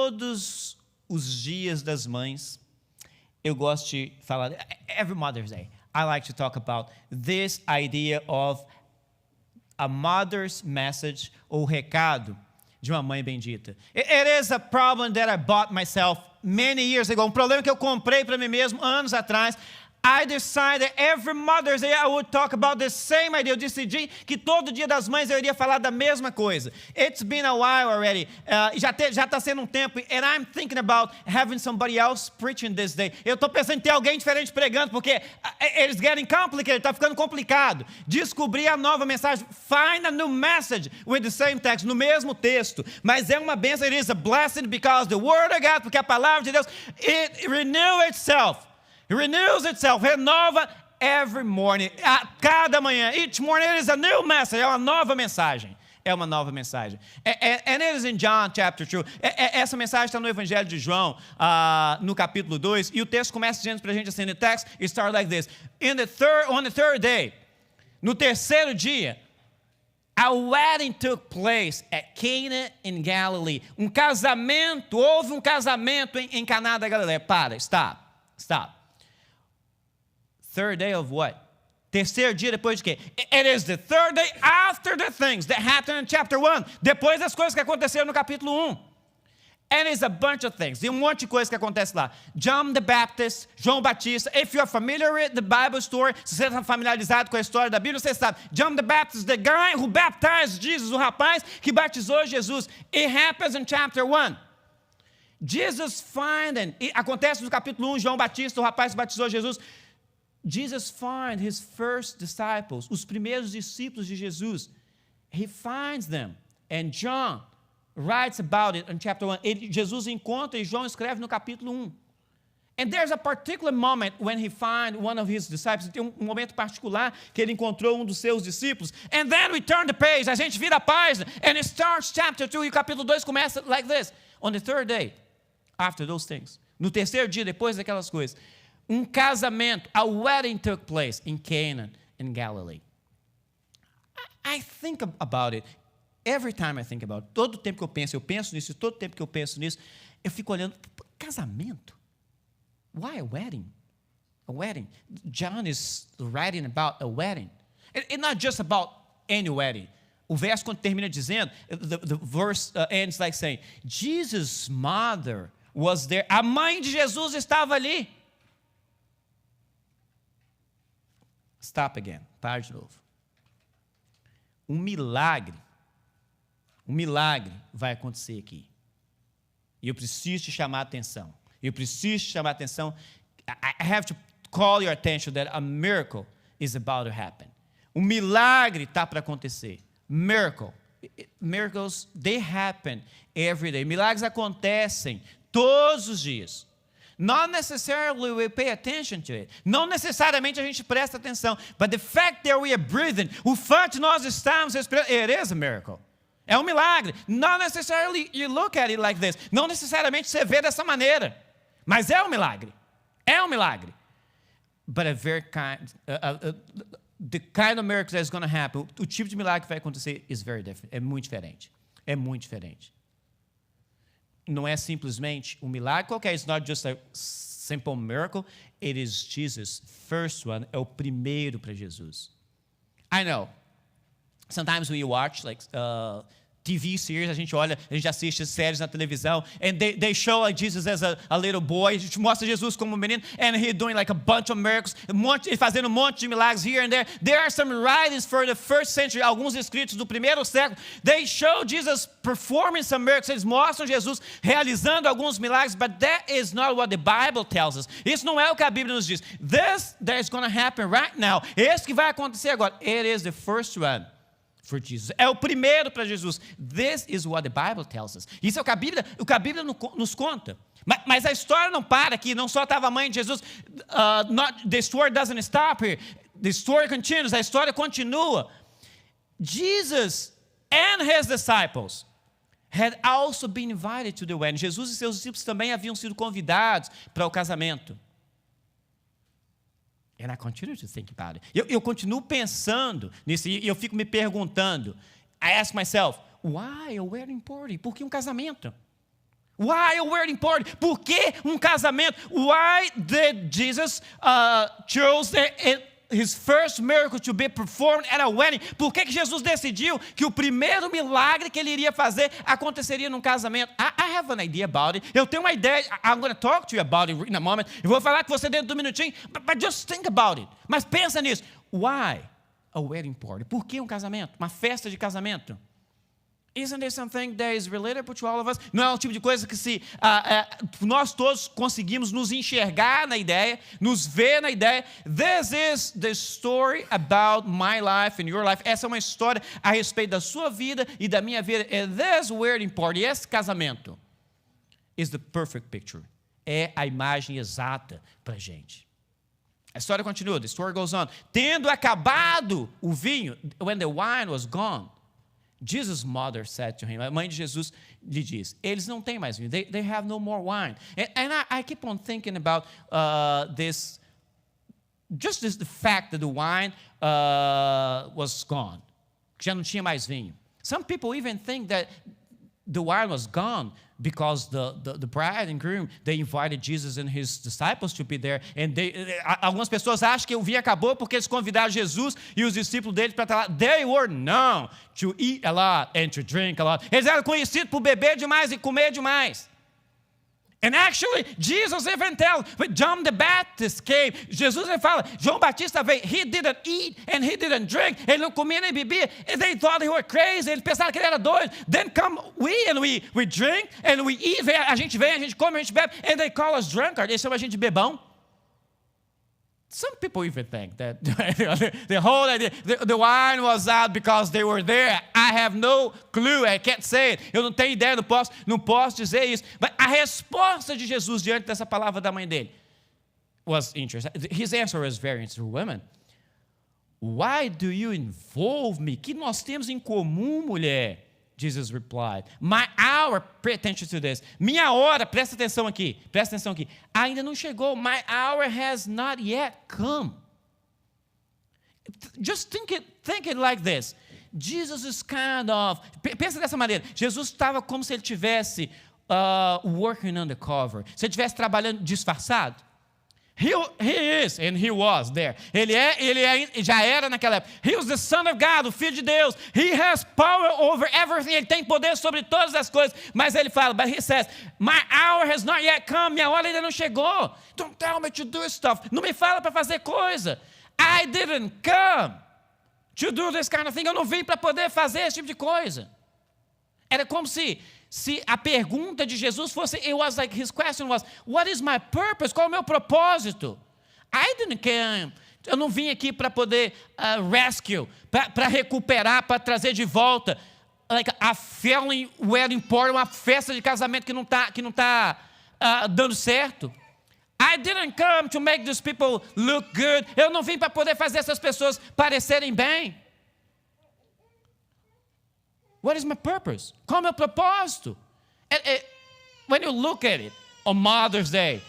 todos os dias das mães, eu gosto de falar, every Mother's Day, I like to talk about this idea of a mother's message, ou recado de uma mãe bendita. It is a problem that I bought myself many years ago. Um problema que eu comprei para mim mesmo anos atrás. I decided every Mother's Day I would talk about the same idea. Eu decidi que todo dia das mães eu iria falar da mesma coisa. It's been a while already. Já está sendo um tempo. And I'm thinking about having somebody else preaching this day. Eu estou pensando em ter alguém diferente pregando, porque it's getting complicated. Está ficando complicado. Descobrir a nova mensagem. Find a new message with the same text. No mesmo texto. Mas é uma bênção. It is a blessing because the word of God, porque a palavra de Deus, it renews itself. It renews itself, renova every morning, a cada manhã. Each morning it is a new message, é uma nova mensagem. É uma nova mensagem. And it is in John chapter 2. Essa mensagem está no Evangelho de João, no capítulo 2. E o texto começa dizendo para a gente assim, the text, it starts like this. On the third day, no terceiro dia, a wedding took place at Cana in Galilee. Houve um casamento em Caná da Galiléia. Stop. Third day of what? Terceiro dia depois de quê? It is the third day after the things that happened in chapter 1. Depois das coisas que aconteceram no capítulo 1. And it's a bunch of things. Tem um monte de coisas que acontece lá. John the Baptist, João Batista. If you're familiar with the Bible story, se você está familiarizado com a história da Bíblia, você sabe. John the Baptist, the guy who baptized Jesus, o rapaz que batizou Jesus. It happens in chapter 1. Jesus acontece no capítulo 1, João Batista, o rapaz que batizou Jesus. Jesus finds his first disciples, os primeiros discípulos de Jesus. He finds them. And John writes about it in chapter 1. Jesus encontra e João escreve no capítulo 1. And there's a particular moment when he finds one of his disciples. Tem um momento particular que ele encontrou um dos seus discípulos. And then we turn the page. A gente vira a página. And it starts chapter 2. E o capítulo 2 começa like this. On the third day, after those things. No terceiro dia, depois daquelas coisas. Um casamento, a wedding took place in Cana in Galilee. I think about it. Every time I think about it. Todo tempo que eu penso nisso. Todo tempo que eu penso nisso, eu fico olhando, casamento? Why a wedding? A wedding. John is writing about a wedding. It's not just about any wedding. O verso, quando termina dizendo, the verse ends like saying, Jesus' mother was there. A mãe de Jesus estava ali. Stop again. Para de novo. Um milagre vai acontecer aqui. E eu preciso te chamar a atenção. I have to call your attention that a miracle is about to happen. Um milagre está para acontecer. Miracles, they happen every day. Milagres acontecem todos os dias. Not necessarily we pay attention to it. Não necessariamente a gente presta atenção. But the fact that we are breathing, o fato de nós estarmos respirando, it is a miracle. É um milagre. Not necessarily you look at it like this. Não necessariamente você vê dessa maneira. Mas é um milagre. But a very the kind of miracle that is going to happen, o tipo de milagre que vai acontecer is very different. É muito diferente. Não é simplesmente um milagre qualquer. It's not just a simple miracle. It is Jesus' first one. É o primeiro para Jesus. I know. Sometimes we watch like TV series, a gente assiste séries na televisão, and they show like Jesus as a little boy. A gente mostra Jesus como um menino, and he doing like a bunch of miracles, fazendo um monte de milagres here and there. There are some writings for the first century, alguns escritos do primeiro século. They show Jesus performing some miracles. Eles mostram Jesus realizando alguns milagres, but that is not what the Bible tells us. Isso não é o que a Bíblia nos diz. This that is going to happen right now. Esse que vai acontecer agora. It is the first one. For Jesus. É o primeiro para Jesus. This is what the Bible tells us. Isso é o que a Bíblia nos conta. Mas a história não para aqui. Não só estava a mãe de Jesus. The story doesn't stop here. The story continues. A história continua. Jesus and his disciples had also been invited to the wedding. Jesus e seus discípulos também haviam sido convidados para o casamento. And I continue to think about it. Eu continuo pensando nisso e eu fico me perguntando. I ask myself, why a wedding party? Por que um casamento? Why a wedding party? Por que um casamento? Why did Jesus chose his first miracle to be performed at a wedding? Por que Jesus decidiu que o primeiro milagre que ele iria fazer aconteceria num casamento? I have an idea about it. Eu tenho uma ideia. I'm going to talk to you about it in a moment. Eu vou falar com você dentro de um minutinho. But just think about it. Mas pensa nisso. Why a wedding party? Por que um casamento? Uma festa de casamento? Isn't this something that is relatable to all of us? Não é o tipo de coisa que nós todos conseguimos nos enxergar na ideia, nos ver na ideia. This is the story about my life and your life. Essa é uma história a respeito da sua vida e da minha vida. And this wedding party, esse casamento, is the perfect picture. É a imagem exata para a gente. A história continua, the story goes on. Tendo acabado o vinho, when the wine was gone, Jesus' mother said to him, a mãe de Jesus lhe diz, eles não têm mais vinho, they have no more wine. And I keep on thinking about the fact that the wine was gone, que já não tinha mais vinho. Some people even think that the wine was gone because the bride and groom, they invited Jesus and his disciples to be there. And algumas pessoas acham que o vinho acabou porque eles convidaram Jesus e os discípulos dele para estar lá. They were known to eat a lot and to drink a lot. Eles eram conhecidos por beber demais e comer demais. And actually, Jesus even tells, when John the Baptist came, Jesus ele fala, João Batista veio, he didn't eat and he didn't drink, ele não comia nem bebia, and they thought they were crazy, eles pensaram que ele era doido. Then come we drink and we eat, a gente vem, a gente come, a gente bebe, and they call us drunkard, eles chamam a gente de bebão. Some people even think that the whole idea, the wine was out because they were there. I have no clue, I can't say it. Eu não tenho ideia, não posso dizer isso. Mas a resposta de Jesus diante dessa palavra da mãe dele was interesting. His answer was very interesting. Women, why do you involve me? Que nós temos em comum, mulher? Jesus replied, my hour, pay attention to this. Minha hora, presta atenção aqui, ainda não chegou. My hour has not yet come. Just think it like this. Jesus is kind of, pensa dessa maneira, Jesus estava como se ele estivesse working undercover, se ele estivesse trabalhando disfarçado. He is, and he was there. Ele já era naquela época. He was the Son of God, o Filho de Deus. He has power over everything. Ele tem poder sobre todas as coisas. Mas ele fala, but he says, my hour has not yet come. Minha hora ainda não chegou. Don't tell me to do stuff. Não me fala para fazer coisa. I didn't come to do this kind of thing. Eu não vim para poder fazer esse tipo de coisa. Era como se a pergunta de Jesus fosse, his question was, what is my purpose? Qual é o meu propósito? I didn't come. Eu não vim aqui para poder rescue, para recuperar, para trazer de volta, like a family wedding party, uma festa de casamento que não tá dando certo. I didn't come to make these people look good. Eu não vim para poder fazer essas pessoas parecerem bem. What is my purpose? Qual é o meu propósito? When you look at it on Mother's Day,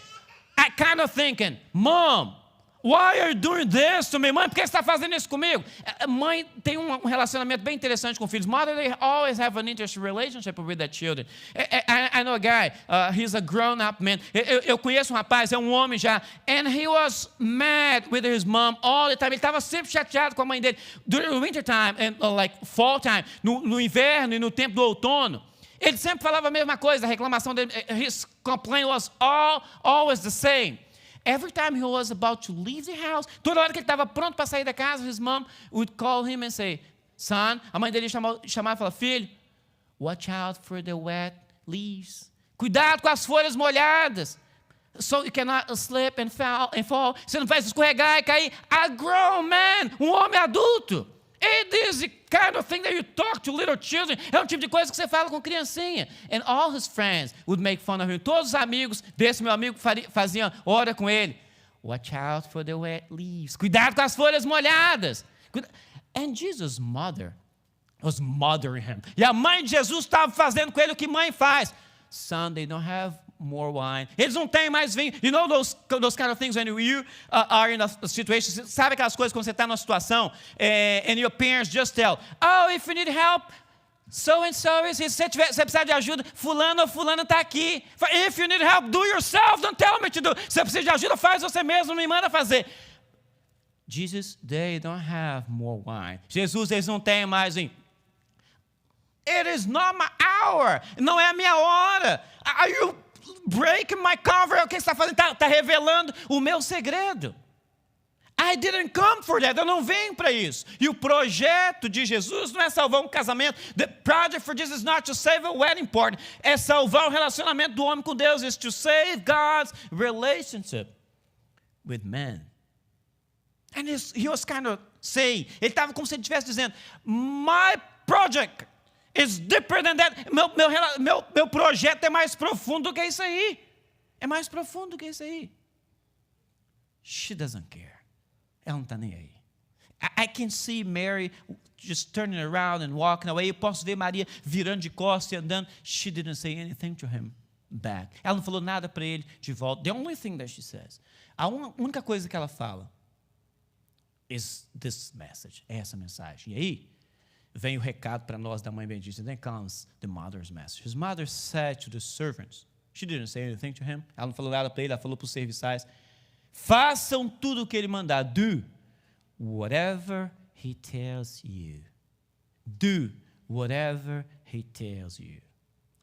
I kind of thinking, Mom, why are you doing this to me? Mãe, por que você está fazendo isso comigo? Mãe tem um relacionamento bem interessante com filhos. Mother, they always have an interesting relationship with their children. I know a guy, he's a grown-up man. Eu conheço um rapaz, é um homem já. And he was mad with his mom all the time. Ele estava sempre chateado com a mãe dele. During the winter time, and like fall time, no inverno e no tempo do outono. Ele sempre falava a mesma coisa, a reclamação dele. His complaint was always the same. Every time he was about to leave the house, toda hora que ele estava pronto para sair da casa, his mom would call him and say, son, a mãe dele chamava e falava, filho, watch out for the wet leaves. Cuidado com as folhas molhadas. So you cannot slip and fall. Você não vai escorregar e cair. A grown man, um homem adulto. It is the kind of thing that you talk to little children. É um tipo de coisa que você fala com criancinha. And all his friends would make fun of him. Todos os amigos desse meu amigo faziam hora com ele. Watch out for the wet leaves. Cuidado com as folhas molhadas. And Jesus' mother was mothering him. E a mãe de Jesus estava fazendo com ele o que mãe faz. Son, they don't have more wine. Eles não têm mais vinho. You know those kind of things when you are in a situation. Sabe aquelas coisas quando você está numa situação and your parents just tell, oh, if you need help, So and so is, se você precisar de ajuda, fulano ou fulana está aqui. If you need help, do yourself, don't tell me to do. Se você precisa de ajuda, faz você mesmo, não me manda fazer. Jesus, they don't have more wine. Jesus, eles não têm mais vinho. It is not my hour. Não é a minha hora. Are you breaking my cover? O que você está fazendo? Está revelando o meu segredo. I didn't come for that. Eu não venho para isso. E o projeto de Jesus não é salvar um casamento. The project for Jesus is not to save a wedding party. É salvar o relacionamento do homem com Deus. It's to save God's relationship with man. And he was kind of saying, ele estava como se ele estivesse dizendo, my project is deeper than that. Meu projeto é mais profundo do que isso aí. É mais profundo do que isso aí. She doesn't care. Ela não está nem aí. I can see Mary just turning around and walking away. Eu posso ver Maria virando de costas e andando. She didn't say anything to him back. Ela não falou nada para ele de volta. The only thing that she says. A única coisa que ela fala is this message. É essa mensagem. E aí vem o recado para nós da Mãe Bendita. Then comes the mother's message. His mother said to the servants. She didn't say anything to him. Ela não falou nada para ele. Ela falou para os serviçais. Façam tudo o que ele mandar. Do whatever he tells you. Do whatever he tells you.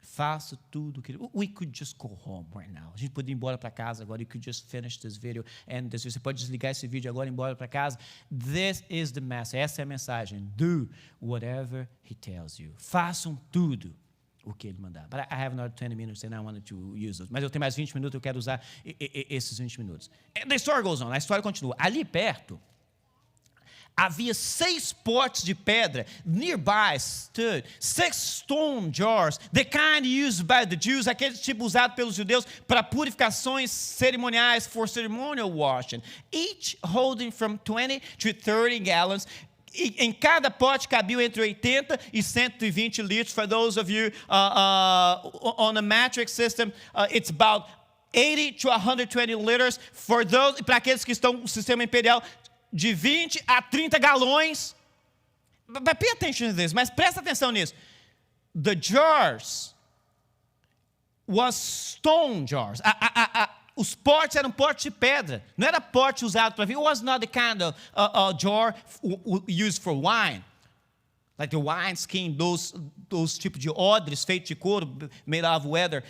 Faça tudo o que ele... We could just go home right now. A gente pode ir embora para casa agora. You could just finish this video. And você pode desligar esse vídeo agora e ir embora para casa. This is the message. Essa é a mensagem. Do whatever he tells you. Façam tudo o que ele mandar. But I have another 20 minutes and I wanted to use those. Mas eu tenho mais 20 minutos, eu quero usar esses 20 minutos. And the story goes on. A história continua. Ali perto, havia 6 potes de pedra. Nearby stood 6 stone jars, the kind used by the Jews, aquele tipo usado pelos judeus para purificações cerimoniais, for ceremonial washing. Each holding from 20 to 30 gallons. E em cada pote cabiam entre 80 e 120 litros. For those of you on the metric system, it's about 80 to 120 liters. For those, para aqueles que estão no sistema imperial, de 20 a 30 galões. But pay attention to this, mas presta atenção nisso. The jars was stone jars. Os potes eram potes de pedra. Não era pote usado para vinho. It was not the kind of jar used for wine. Like the wine skin, those tipos de odres feitos de couro, made of leather.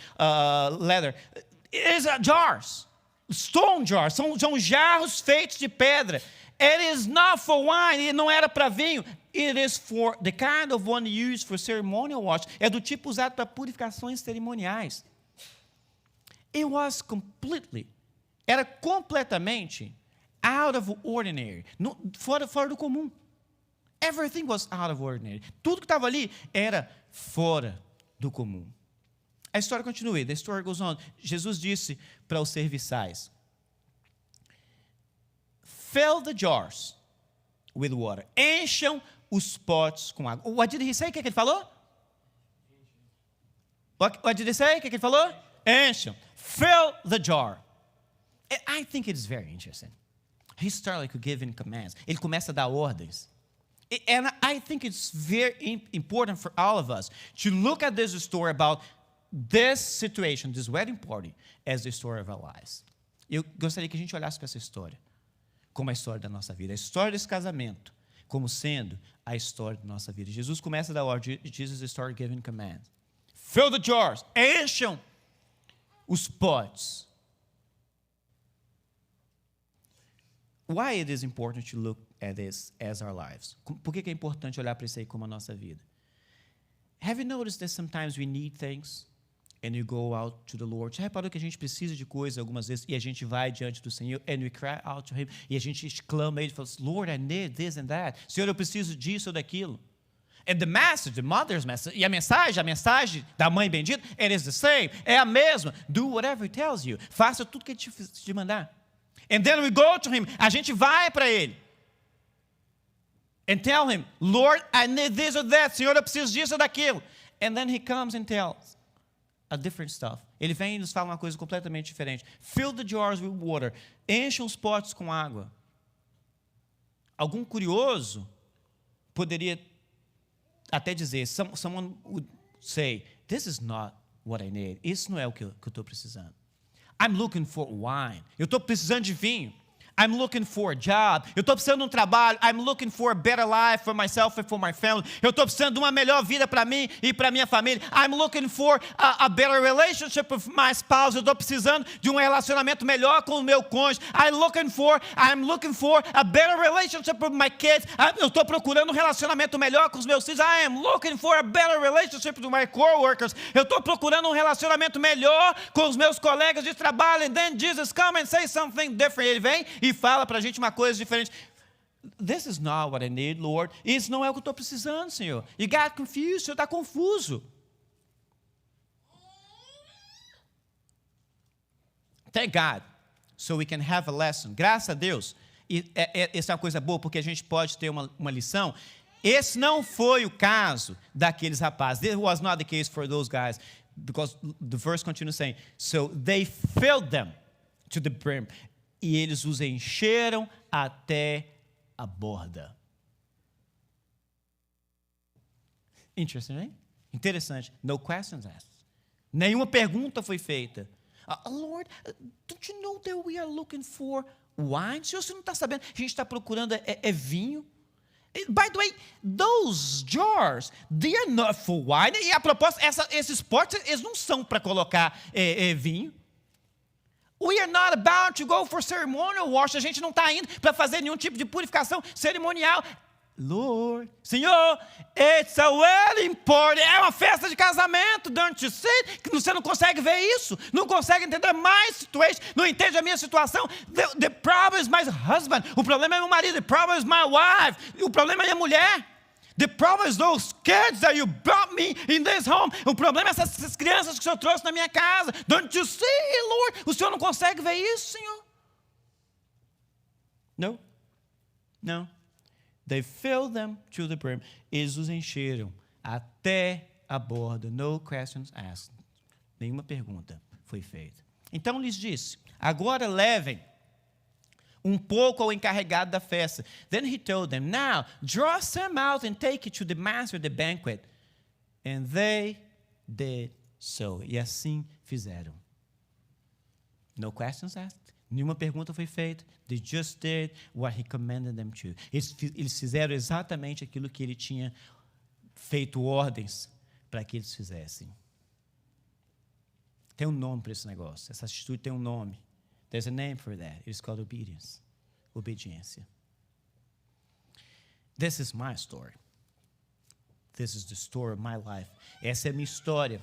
It is jars. Stone jars. São jarros feitos de pedra. It is not for wine. E não era para vinho. It is for the kind of one used for ceremonial washing. É do tipo usado para purificações cerimoniais. It was completely, era completamente out of ordinary, fora do comum. Everything was out of ordinary. Tudo que estava ali era fora do comum. A história continua, the story goes on. Jesus disse para os serviçais, fill the jars with water. Encham os potes com água. What did he say? O que ele falou? What did he say? O que ele falou? Encham. Fill the jar. And I think it's very interesting. He started giving commands. Ele começa a dar ordens. And I think it's very important for all of us to look at this story about this situation, this wedding party, as the story of our lives. Eu gostaria que a gente olhasse para essa história como a história da nossa vida. A história desse casamento como sendo a história da nossa vida. Jesus começa a dar ordem. Jesus started giving commands. Fill the jars. Encham os potes. Why it is important to look at this as our lives? Por que é importante olhar para isso aí como a nossa vida? Have you noticed that sometimes we need things and you go out to the Lord? Já reparou que a gente precisa de coisa algumas vezes e a gente vai diante do Senhor and we cry out to Him e a gente exclama a Ele e fala, Lord, I need this and that. Senhor, eu preciso disso ou daquilo. And the message, the mother's message, e a mensagem da Mãe Bendita, it is the same, é a mesma. Do whatever He tells you. Faça tudo que Ele te mandar. And then we go to Him, a gente vai para Ele. And tell Him, Lord, I need this or that. Senhor, eu preciso disso ou daquilo. And then He comes and tells a different stuff. Ele vem e nos fala uma coisa completamente diferente. Fill the jars with water. Encha os potes com água. Algum curioso poderia até dizer, someone would say, this is not what I need. Isso não é o que eu estou precisando. I'm looking for wine. Eu estou precisando de vinho. I'm looking for a job. Eu estou precisando de um trabalho. I'm looking for a better life for myself and for my family. Eu estou precisando de uma melhor vida para mim e para minha família. I'm looking for a better relationship with my spouse. Eu estou precisando de um relacionamento melhor com o meu cônjuge. I'm looking for a better relationship with my kids. Eu estou procurando um relacionamento melhor com os meus filhos. I am looking for a better relationship with my coworkers. Eu estou procurando um relacionamento melhor com os meus colegas de trabalho. And then Jesus come and say something different. Ele vem e fala para a gente uma coisa diferente. This is not what I need, Lord. Isso não é o que eu estou precisando, Senhor. You got confused. O Senhor está confuso. Thank God. So we can have a lesson. Graças a Deus. E essa é uma coisa boa, porque a gente pode ter uma lição. Esse não foi o caso daqueles rapazes. This was not the case for those guys. Because the verse continues saying, so they filled them to the brim. E eles os encheram até a borda. Interesting, hein? Interessante. No questions asked. Nenhuma pergunta foi feita. Lord, don't you know that we are looking for wine? Senhor, você não está sabendo? A gente está procurando vinho. By the way, those jars, they are not for wine. E a propósito, esses potes, eles não são para colocar vinho. We are not about to go for ceremonial wash. A gente não está indo para fazer nenhum tipo de purificação cerimonial. Lord, Senhor, it's a wedding party. É uma festa de casamento, don't you see? Você não consegue ver isso? Não consegue entender my situation? Não entende a minha situação? The problem is my husband. O problema é meu marido. The problem is my wife. O problema é minha mulher. The problem is those kids that you brought me in this home. O problema é essas crianças que o Senhor trouxe na minha casa. Don't you see, Lord? O Senhor não consegue ver isso, Senhor? No. No. They filled them to the brim. Eles os encheram até a borda. No questions asked. Nenhuma pergunta foi feita. Então lhes disse, agora levem um pouco ao encarregado da festa. Then he told them, now draw some out and take it to the master of the banquet. And they did so. E assim fizeram. No questions asked. Nenhuma pergunta foi feita. They just did what he commanded them to. Eles fizeram exatamente aquilo que ele tinha feito ordens para que eles fizessem. Tem um nome para esse negócio. Essa atitude tem um nome. There's a name for that. It's called obedience. Obediência. This is my story. This is the story of my life. Essa é a minha história.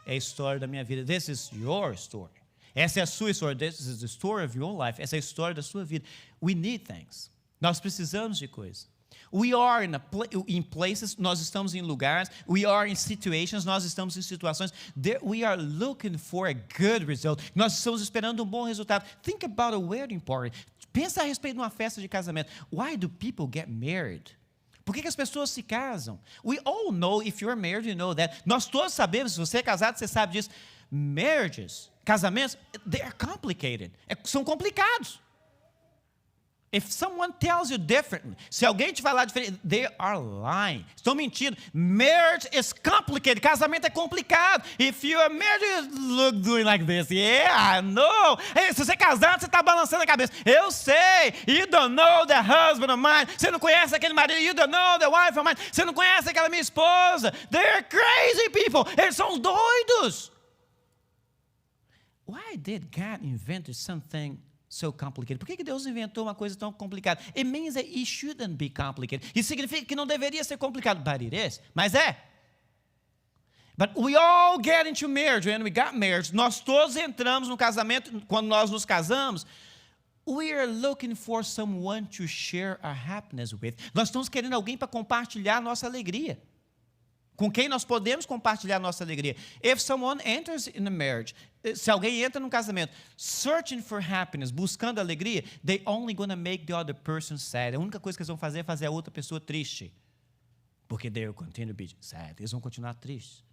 É a história da minha vida. This is your story. Essa é a sua história. This is the story of your life. Essa é a história da sua vida. We need things. Nós precisamos de coisas. We are in places, nós estamos em lugares. We are in situations, nós estamos em situações. We are looking for a good result. Nós estamos esperando um bom resultado. Think about a wedding party. Pensa a respeito de uma festa de casamento. Why do people get married? Por que as pessoas se casam? We all know, if you're married, you know that. Nós todos sabemos, se você é casado, você sabe disso. Marriages, casamentos, they are complicated. São complicados. If someone tells you differently, se alguém te falar diferente, they are lying. Estão mentindo. Marriage is complicated. Casamento é complicado. If you are married, you look doing like this. Yeah, I know. Hey, se você é casado, você está balançando a cabeça. Eu sei. You don't know the husband of mine. Você não conhece aquele marido. You don't know the wife of mine. Você não conhece aquela minha esposa. They're crazy people. Eles são doidos. Why did God invent something so complicated? Por que Deus inventou uma coisa tão complicada? It means that it shouldn't be complicated. Isso significa que não deveria ser complicado. But it is. Mas é. But we all get into marriage. When we got married, nós todos entramos no casamento. Quando nós nos casamos, we are looking for someone to share our happiness with. Nós estamos querendo alguém para compartilhar a nossa alegria. Com quem nós podemos compartilhar a nossa alegria. If someone enters in a marriage, se alguém entra num casamento, searching for happiness, buscando alegria, they only gonna make the other person sad. A única coisa que eles vão fazer é fazer a outra pessoa triste. Porque they will continue to be sad. Eles vão continuar tristes.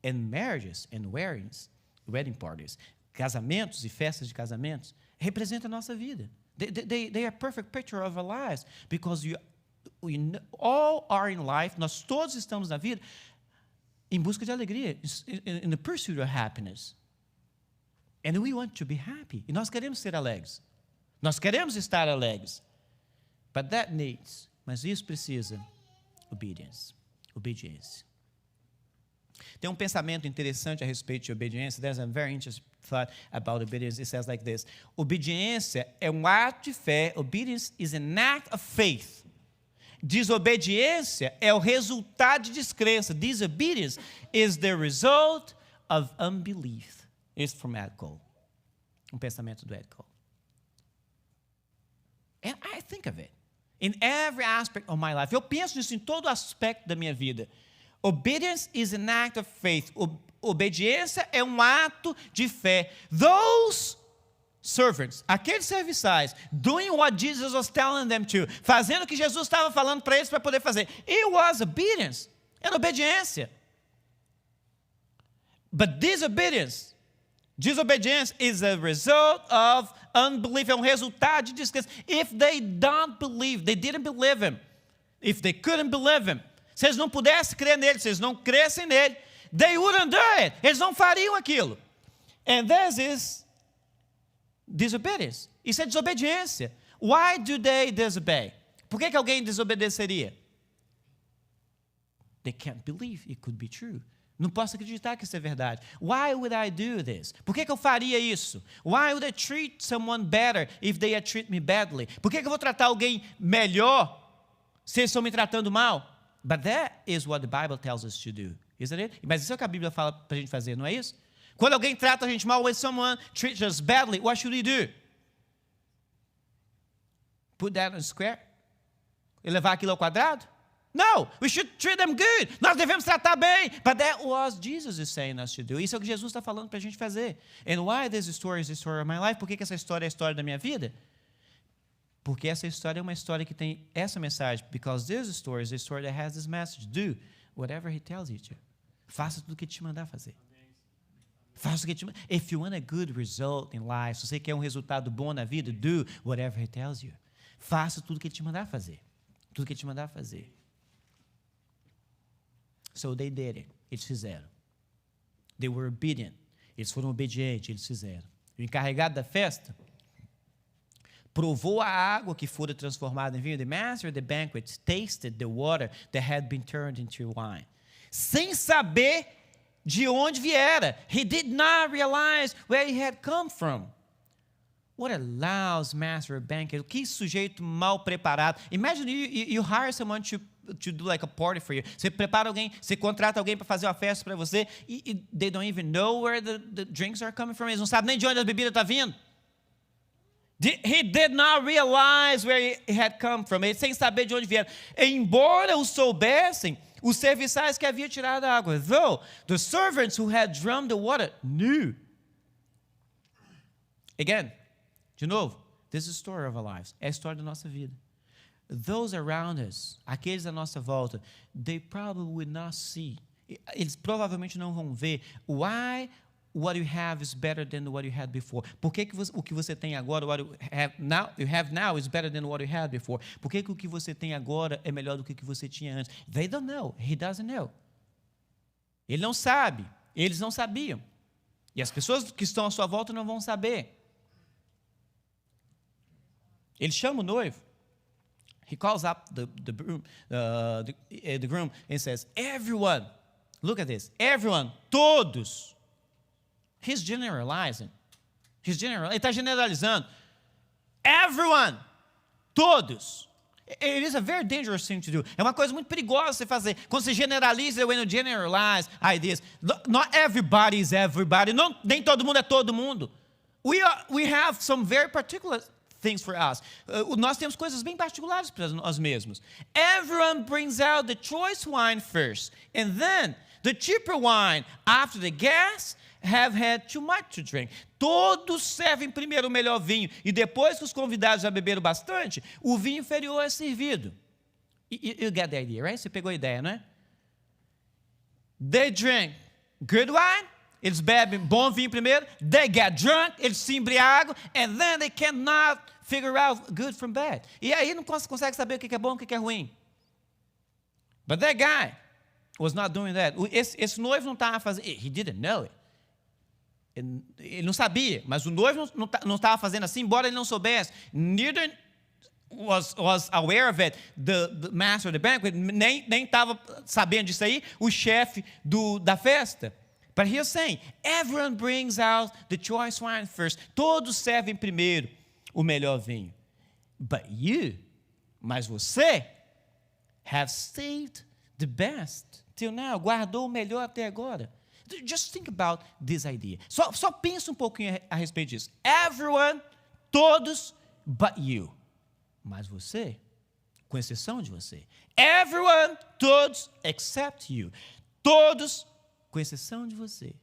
And marriages and wedding parties, casamentos e festas de casamentos, representam a nossa vida. They are a perfect picture of our lives. Because all are in life, nós todos estamos na vida em busca de alegria, in the pursuit of happiness. And we want to be happy. E nós queremos ser alegres. Nós queremos estar alegres. Mas isso precisa obediência. Tem um pensamento interessante a respeito de obediência. There's a very interesting thought about obedience. It says like this: obediência é um ato de fé. Obedience is an act of faith. Desobediência é o resultado de descrença. Disobedience is the result of unbelief. It's from Ed Cole. Um pensamento do Ed Cole. And I think of it in every aspect of my life. Eu penso nisso em todo aspecto da minha vida. Obedience is an act of faith. Obediência é um ato de fé. Those servants, aqueles serviçais, doing what Jesus was telling them to, fazendo o que Jesus estava falando para eles para poder fazer. It was obedience. Era obediência. But disobedience is a result of unbelief. É um resultado de descrença. If they don't believe, they didn't believe him. If they couldn't believe him, se eles não pudessem crer nele, se eles não crescem nele, they wouldn't do it. Eles não fariam aquilo. And this is disobedience. Isso é desobediência. Why do they disobey? Por que alguém desobedeceria? They can't believe it could be true. Não posso acreditar que isso é verdade. Why would I do this? Por que eu faria isso? Why would I treat someone better if they treat me badly? Por que eu vou tratar alguém melhor se eles estão me tratando mal? But that is what the Bible tells us to do, isn't it? Mas isso é o que a Bíblia fala para a gente fazer, não é isso? Quando alguém trata a gente mal, when someone treats us badly, what should we do? Put that in square? E levar aquilo ao quadrado? No, we should treat them good. Nós devemos tratar bem. But that was Jesus is saying us to do. Isso é o que Jesus está falando para a gente fazer. And why this story is the story of my life? Por que essa história é a história da minha vida? Porque essa história é uma história que tem essa mensagem. Because this story is a story that has this message. Do whatever he tells you to. Faça tudo o que ele te mandar fazer. Faça o que ele te mandar. If you want a good result in life, se você quer um resultado bom na vida, do whatever he tells you. Faça tudo o que ele te mandar fazer. Tudo o que ele te mandar fazer. So they did it. Eles fizeram. They were obedient. Eles foram obedientes, eles fizeram. O encarregado da festa provou a água que fora transformada em vinho. The master of the banquet tasted the water that had been turned into wine. Sem saber de onde viera. He did not realize where he had come from. What a lousy master of banquet. Que sujeito mal preparado. Imagine you hire someone to do like a party for you. Você prepara alguém, você contrata alguém para fazer uma festa para você e they don't even know where the drinks are coming from. Eles não sabem nem de onde a bebida está vindo. He did not realize where he had come from. Ele sem saber de onde vieram. Embora o soubessem, os serviçais que haviam tirado a água, though the servants who had drummed the water knew. Again, de novo, this is the story of our lives. É a história da nossa vida. Those around us, aqueles à nossa volta, they probably will not see. Eles provavelmente não vão ver. Why what you have is better than what you had before? Por que o que você tem agora, what you have now is better than what you had before? Por que o que você tem agora é melhor do que o que você tinha antes? They don't know. He doesn't know. Ele não sabe. Eles não sabiam. E as pessoas que estão à sua volta não vão saber. Ele chama o noivo. He calls up the groom and says, everyone, look at this, everyone, todos. He's generalizing. Ele está generalizando. Everyone, todos. It is a very dangerous thing to do. É uma coisa muito perigosa você fazer. Quando você generaliza, when you generalize ideas. Not everybody is everybody. Não, nem todo mundo é todo mundo. We have some very particular things for us. Nós temos coisas bem particulares para nós mesmos. Everyone brings out the choice wine first, and then the cheaper wine after the guests have had too much to drink. Todos servem primeiro o melhor vinho, e depois que os convidados já beberam bastante, o vinho inferior é servido. You get the idea, right? Você pegou a ideia, não é? They drink good wine. Eles bebem bom vinho primeiro, they get drunk, eles se embriagam, and then they cannot figure out good from bad. E aí não consegue saber o que é bom e o que é ruim. But that guy was not doing that. Esse noivo não estava fazendo. He didn't know it. Ele não sabia, mas o noivo não estava fazendo assim, embora ele não soubesse. Neither was aware of it, the master of the banquet, nem estava sabendo disso aí, o chefe da festa. But he was saying, everyone brings out the choice wine first. Todos servem primeiro o melhor vinho. But you, mas você, have saved the best till now. Guardou o melhor até agora. Just think about this idea. Só pensa um pouquinho a respeito disso. Everyone, todos, but you. Mas você, com exceção de você. Everyone, todos, except you. Todos, com exceção de você.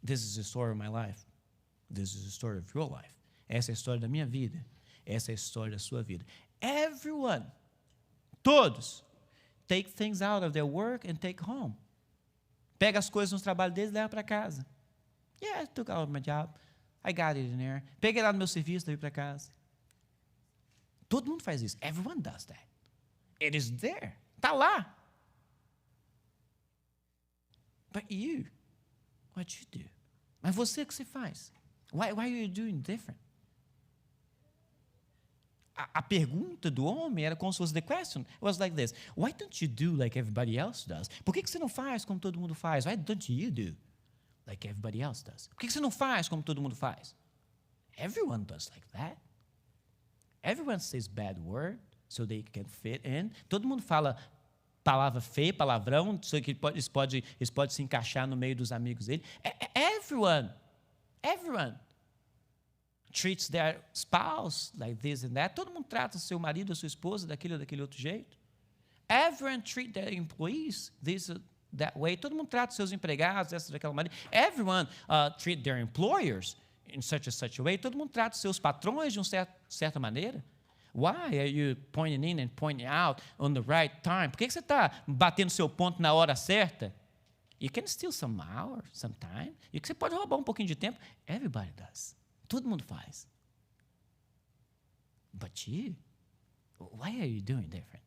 This is the story of my life. This is the story of your life. Essa é a história da minha vida. Essa é a história da sua vida. Everyone, todos, take things out of their work and take home. Pega as coisas no trabalho deles e leva para casa. Yeah, I took out my job. I got it in there. Peguei lá no meu serviço, levei para casa. Todo mundo faz isso. Everyone does that. It is there. Está lá. But you, what you do? Mas você, o que você faz? Why are you doing different? A pergunta do homem era como se fosse the question. It was like this. Why don't you do like everybody else does? Por que você não faz como todo mundo faz? Why don't you do like everybody else does? Por que você não faz como todo mundo faz? Everyone does like that. Everyone says bad word so they can fit in. Todo mundo fala palavra feia, palavrão, so que eles podem se encaixar no meio dos amigos dele. Everyone treats their spouse like this and that. Todo mundo trata seu marido ou sua esposa daquele ou daquele outro jeito. Everyone treats their employees that way. Todo mundo trata seus empregados dessa daquela maneira. Everyone treats their employers in such a way. Todo mundo trata seus patrões de uma certa maneira. Why are you pointing in and pointing out on the right time? Por que você está batendo seu ponto na hora certa? You can steal some hour, some time. E que você pode roubar um pouquinho de tempo. Everybody does. Todo mundo faz. But you, why are you doing different?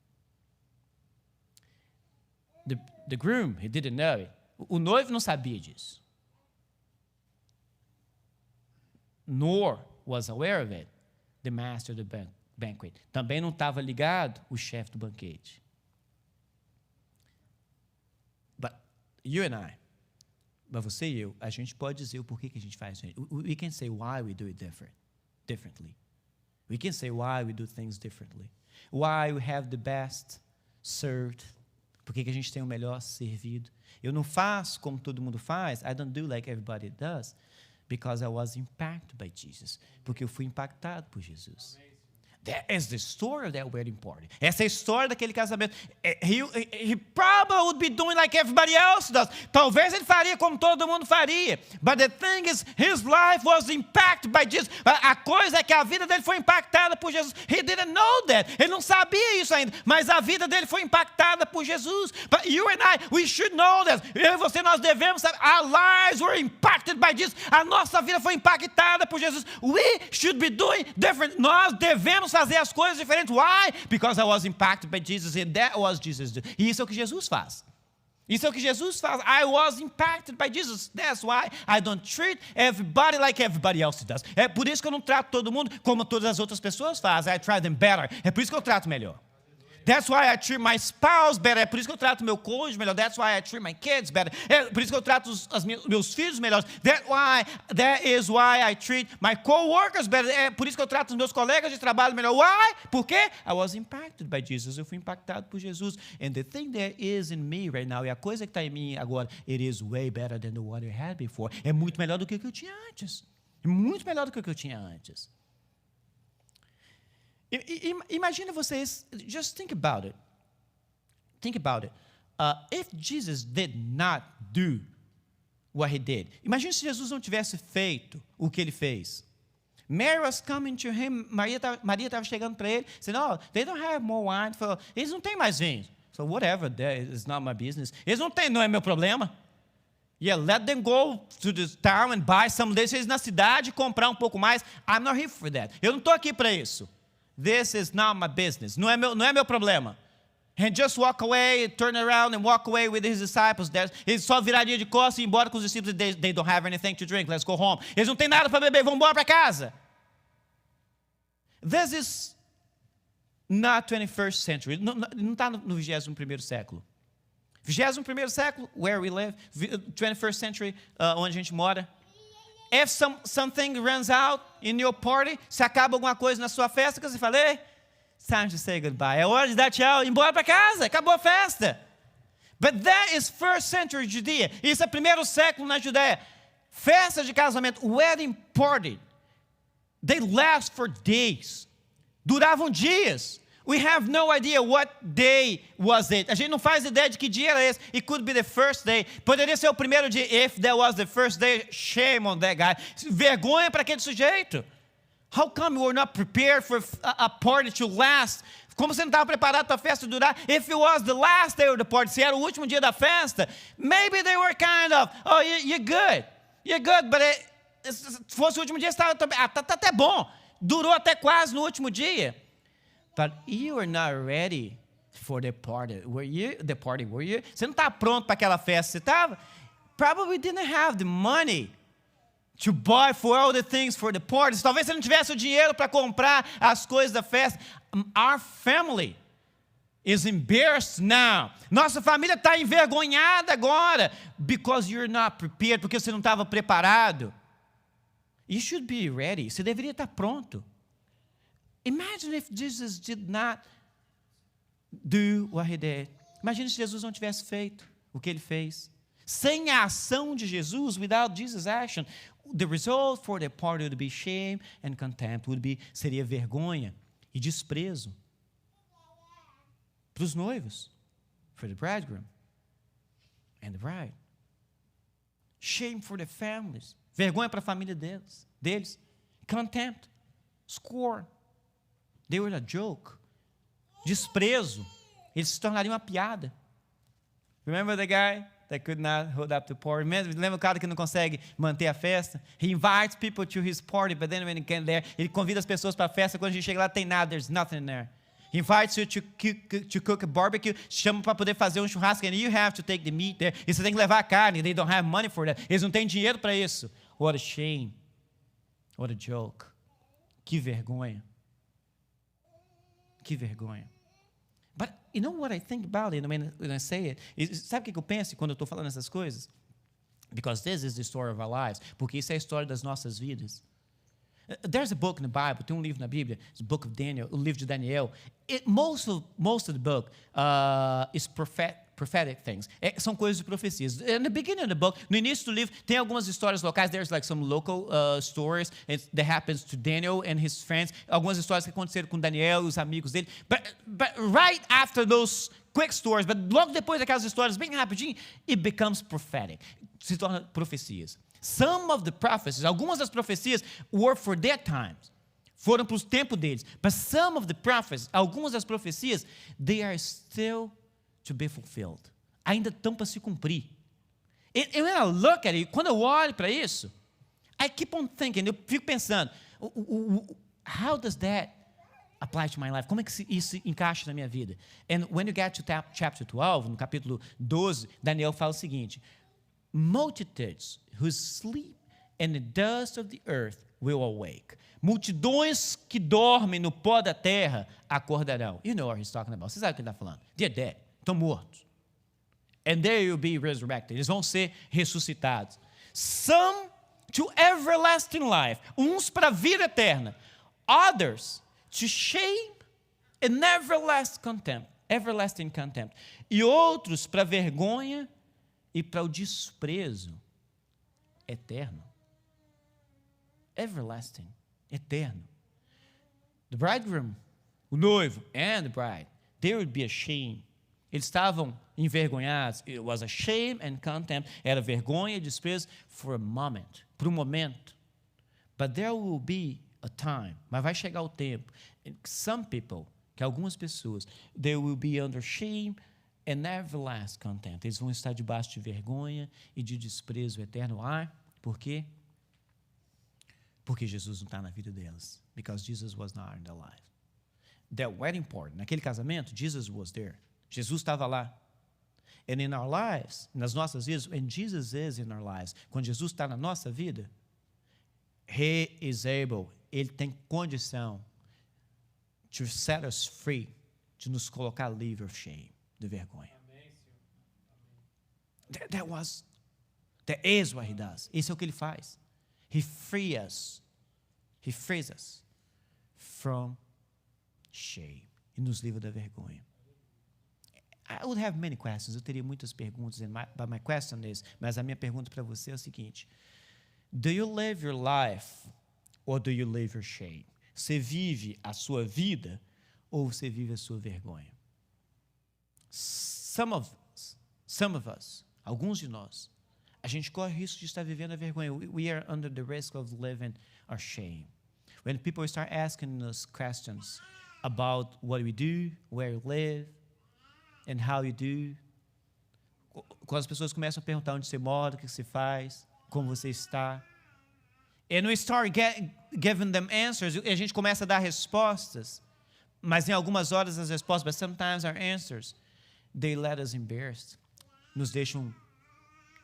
The groom, he didn't know it. O noivo não sabia disso. Nor was aware of it the master of the banquet. Também não estava ligado o chefe do banquete. But you and I, mas você e eu, a gente pode dizer o porquê que a gente faz isso. We can say why we do it differently. We can say why we do things differently. Why we have the best served. Por que a gente tem o melhor servido. Eu não faço como todo mundo faz. I don't do like everybody does. Because I was impacted by Jesus. Porque eu fui impactado por Jesus. That is the story of that wedding party. Essa é a história daquele casamento. He probably would be doing like everybody else does. Talvez ele faria como todo mundo faria. But the thing is, his life was impacted by Jesus. A coisa é que a vida dele foi impactada por Jesus. He didn't know that. Ele não sabia isso ainda. Mas a vida dele foi impactada por Jesus. But you and I, we should know that. Eu e você, nós devemos saber. Our lives were impacted by Jesus. A nossa vida foi impactada por Jesus. We should be doing different. Nós devemos fazer as coisas diferentes. Why? Because I was impacted by Jesus and that was Jesus. E isso é o que Jesus faz. Isso é o que Jesus faz. I was impacted by Jesus. That's why I don't treat everybody like everybody else does. É por isso que eu não trato todo mundo como todas as outras pessoas fazem. I try them better. É por isso que eu trato melhor. That's why I treat my spouse better. É por isso que eu trato meu cônjuge melhor. That's why I treat my kids better. É por isso que eu trato meus filhos melhores. That is why I treat my co-workers better. É por isso que eu trato os meus colegas de trabalho melhor. Why? Por quê? I was impacted by Jesus. Eu fui impactado por Jesus. And the thing that is in me right now, e a coisa que está em mim agora, it is way better than the one I had before. É muito melhor do que o que eu tinha antes. É muito melhor do que o que eu tinha antes. Imagina vocês, just think about it. Think about it. If Jesus did not do what he did. Imagina se Jesus não tivesse feito o que ele fez. Mary was coming to him. Maria estava chegando para ele, dizendo, oh, they don't have more wine. Eles não têm mais vinho. So whatever, that is not my business. Eles não têm, não é meu problema. Yeah, let them go to the town and buy some. Deixa eles na cidade comprar um pouco mais. I'm not here for that. Eu não estou aqui para isso. This is not my business. Não é meu problema. And just walk away, turn around and walk away with his disciples. Ele só viraria de costas e ir embora com os discípulos. They don't have anything to drink, let's go home. Eles não têm nada para beber, vão embora para casa. This is not 21st century. Não está no 21º século. 21º século, where we live. 21st century, onde a gente mora. If something runs out in your party, se acaba alguma coisa na sua festa, que você fala, hey, it's time to say goodbye. É hora de dar tchau e ir embora para casa. Acabou a festa. But that is first century Judea. Isso é primeiro século na Judéia. Festa de casamento, wedding party. They last for days. Duravam dias. We have no idea what day was it. A gente não faz ideia de que dia era esse. It could be the first day. Poderia ser o primeiro dia. If that was the first day, shame on that guy. Vergonha para aquele sujeito. How come you were not prepared for a party to last? Como você não estava preparado para a festa durar? If it was the last day of the party, se era o último dia da festa, maybe they were kind of, oh, you're good. You're good, but se fosse o último dia, tá até bom. Durou até quase no último dia. But you were not ready for the party. Were you? Você não estava pronto para aquela festa. Você estava? Probably didn't have the money to buy for all the things for the parties. Talvez você não tivesse o dinheiro para comprar as coisas da festa. Our family is embarrassed now. Nossa família está envergonhada agora. Because you're not prepared. Porque você não estava preparado. You should be ready. Você deveria estar pronto. Imagine if Jesus did not do what he did. Imagine se Jesus não tivesse feito o que ele fez. Sem a ação de Jesus, without Jesus' action, the result for the party would be shame and contempt. Seria vergonha e desprezo para os noivos, for the bridegroom and the bride. Shame for the families. Vergonha para a família deles. Contempt. Scorn. They were a joke. Desprezo. Eles se tornariam uma piada. Remember the guy that could not hold up the party? Lembra o cara que não consegue manter a festa? He invites people to his party, but then when he gets there, ele convida as pessoas para a festa. Quando a gente chega lá, tem nada. There's nothing there. He invites you to cook a barbecue. Chama para poder fazer um churrasco. And you have to take the meat there. E você tem que levar a carne. They don't have money for that. Eles não têm dinheiro para isso. What a shame. What a joke. Que vergonha. Que vergonha. But you know what I think about it when I say it? Sabe o que eu penso quando eu estou falando essas coisas? Because this is the story of our lives. Porque isso é a história das nossas vidas. There's a book in the Bible, tem livro na Bíblia, the book of Daniel, o livro de Daniel. Most of the book is prophetic things. São coisas de profecias. In the beginning of the book, no início do livro, tem algumas histórias locais. There's like some local stories that happens to Daniel and his friends. Algumas histórias que aconteceram com Daniel e os amigos dele. But right after those quick stories, but logo depois daquelas histórias bem rapidinho, it becomes prophetic. Se torna profecias. Some of the prophecies, algumas das profecias were for their times. Foram para o tempo deles. But some of the prophecies, algumas das profecias, they are still to be fulfilled. Ainda estão para se cumprir. And when I look at it, quando eu olho para isso, I keep on thinking, eu fico pensando, how does that apply to my life? Como é que isso encaixa na minha vida? And when you get to chapter 12, no capítulo 12, Daniel fala o seguinte: multitudes who sleep in the dust of the earth will awake. Multidões que dormem no pó da terra acordarão. You know what he's talking about. Você sabe o que ele está falando. They're dead. Estão mortos. And they will be resurrected. Eles vão ser ressuscitados. Some to everlasting life. Uns para a vida eterna. Others to shame and everlasting contempt. E outros para vergonha e para o desprezo eterno. Everlasting, eterno. The bridegroom, o noivo, and the bride, they would be ashamed. Eles estavam envergonhados. It was a shame and contempt. Era vergonha e desprezo for a moment, por momento. But there will be a time, mas vai chegar o tempo, some people, que algumas pessoas, they will be under shame and everlasting contempt. Eles vão estar debaixo de vergonha e de desprezo eterno. Por quê? Porque Jesus não está na vida delas. Because Jesus was not in their life. Their wedding party, naquele casamento, Jesus was there. Jesus estava lá. And in our lives, nas nossas vidas, when Jesus is in our lives, quando Jesus está na nossa vida, He is able, Ele tem condição to set us free, de nos colocar livre of shame, de vergonha. That is what He does. Isso é o que Ele faz. He frees us from shame. E nos livra da vergonha. I would have many questions. Eu teria muitas perguntas, but my question is, mas a minha pergunta para você é o seguinte: do you live your life or do you live your shame? Você vive a sua vida ou você vive a sua vergonha? Some of us, alguns de nós, a gente corre o risco de estar vivendo a vergonha. We are under the risk of living our shame. When people start asking us questions about what we do, where we live, and how you do. Quando as pessoas começam a perguntar onde você mora, o que você faz, como você está. And we start giving them answers. E a gente começa a dar respostas. Mas em algumas horas as respostas, but sometimes our answers, they let us embarrassed. Nos deixam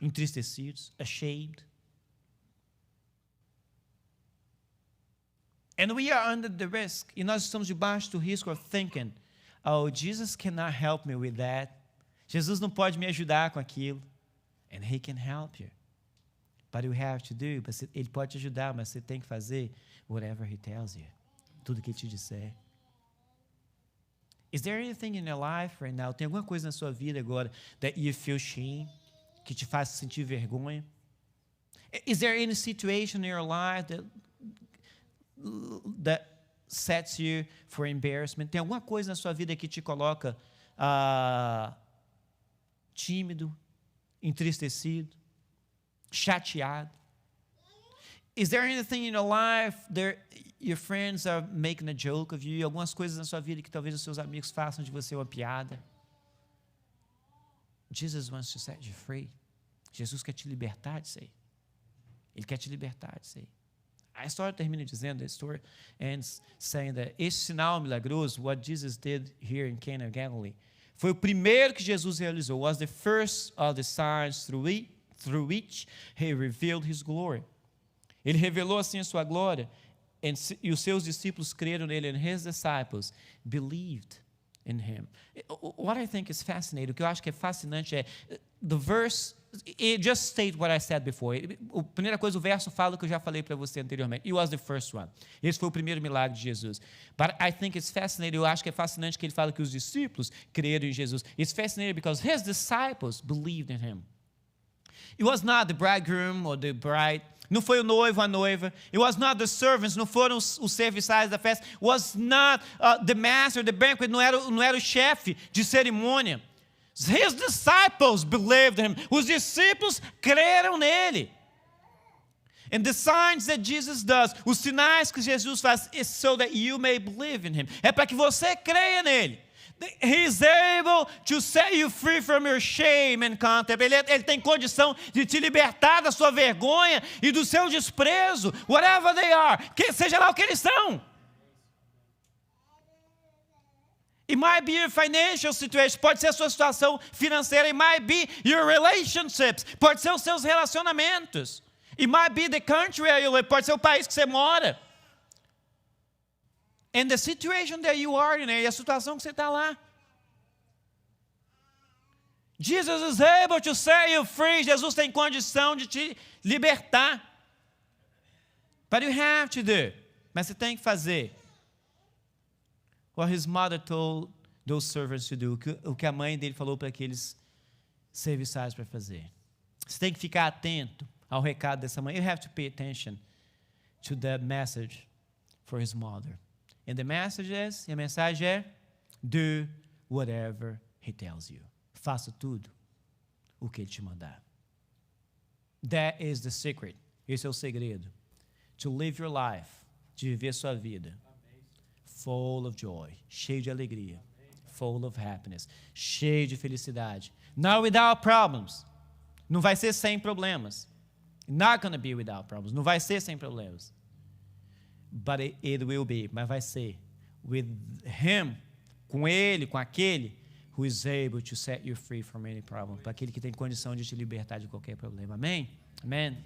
entristecidos, ashamed. And we are under the risk. E nós estamos debaixo do risco of thinking, oh, Jesus cannot help me with that. Jesus não pode me ajudar com aquilo. And He can help you. But you have to do. Ele pode te ajudar, mas você tem que fazer whatever He tells you. Tudo que Ele te disser. Is there anything in your life right now? Tem alguma coisa na sua vida agora that you feel shame? Que te faz sentir vergonha? Is there any situation in your life that sets you for embarrassment? Tem alguma coisa na sua vida que te coloca tímido, entristecido, chateado? Is there anything in your life that your friends are making a joke of you? Algumas coisas na sua vida que talvez os seus amigos façam de você uma piada? Jesus wants to set you free. Jesus quer te libertar disso aí. Ele quer te libertar disso aí. A história termina dizendo, a story ends saying that esse sinal milagroso, what Jesus did here in Caná da Galiléia, foi o primeiro que Jesus realizou. Was the first of the signs through which He revealed His glory. Ele revelou assim a sua glória, e os seus discípulos creram nele, and His disciples believed in Him. What I think is fascinating, o que eu acho que é fascinante é the verse. It just state what I said before. A primeira coisa, o verso fala o que eu já falei para você anteriormente. It was the first one. Esse foi o primeiro milagre de Jesus. But I think it's fascinating. Eu acho que é fascinante que ele fala que os discípulos creram em Jesus. It's fascinating because His disciples believed in Him. It was not the bridegroom or the bride. Não foi o noivo, a noiva. It was not the servants. Não foram os serviçais da festa. It was not the master, the banquet. Não era o chefe de cerimônia. His disciples believed in Him. Os discípulos creram nele. And the signs that Jesus does, os sinais que Jesus faz, is so that you may believe in Him. É para que você creia nele. He is able to set you free from your shame and contempt. Ele tem condição de te libertar da sua vergonha e do seu desprezo, whatever they are, seja lá o que eles são. It might be your financial situation, pode ser a sua situação financeira. It might be your relationships, pode ser os seus relacionamentos. It might be the country where you live, pode ser o país que você mora. And the situation that you are in, e a situação que você está lá. Jesus is able to set you free. Jesus tem condição de te libertar. But you have to do. Mas você tem que fazer what his mother told those servants to do. O que a mãe dele falou para aqueles serviçais para fazer. Você tem que ficar atento ao recado dessa mãe. You have to pay attention to that message for his mother. And the message is, e a mensagem é, do whatever he tells you. Faça tudo o que ele te mandar. That is the secret. Esse é o segredo. To live your life, de viver sua vida. Full of joy, cheio de alegria. Full of happiness, cheio de felicidade. Not without problems. Não vai ser sem problemas. Not going to be without problems. Não vai ser sem problemas. But it will be, mas vai ser with him, com ele, com aquele, who is able to set you free from any problem. Para aquele que tem condição de te libertar de qualquer problema. Amém? Amém?